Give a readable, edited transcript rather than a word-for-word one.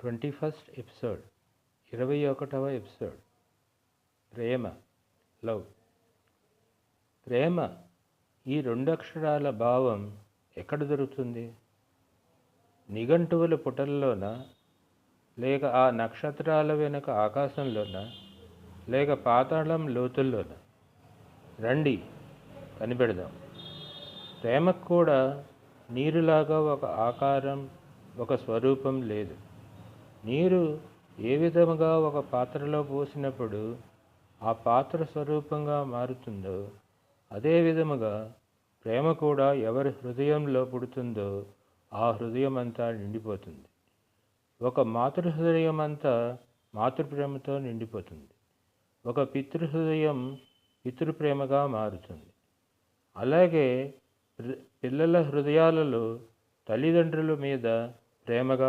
21st episode 21వ episode love. ప్రేమ ఈ రెండు అక్షరాల భావం ఎక్కడ దొరుకుతుంది? నిఘంటువుల పుటల్లోన, లేక ఆ నక్షత్రాల వెనుక ఆకాశంలోన, లేక పాతాళం లోతుల్లోన? రండి కనిపెడదాం. ప్రేమకు కూడా నీరులాగా ఒక ఆకారం, ఒక స్వరూపం లేదు. నీరు ఏ విధముగా ఒక పాత్రలో పోసినప్పుడు ఆ పాత్ర స్వరూపంగా మారుతుందో, అదే విధముగా ప్రేమ కూడా ఎవరి హృదయంలో పుడుతుందో ఆ హృదయం అంతా నిండిపోతుంది. ఒక మాతృహృదయం అంతా మాతృప్రేమతో నిండిపోతుంది. ఒక పితృహృదయం పితృప్రేమగా మారుతుంది. అలాగే పిల్లల హృదయాలలో తల్లిదండ్రుల మీద ప్రేమగా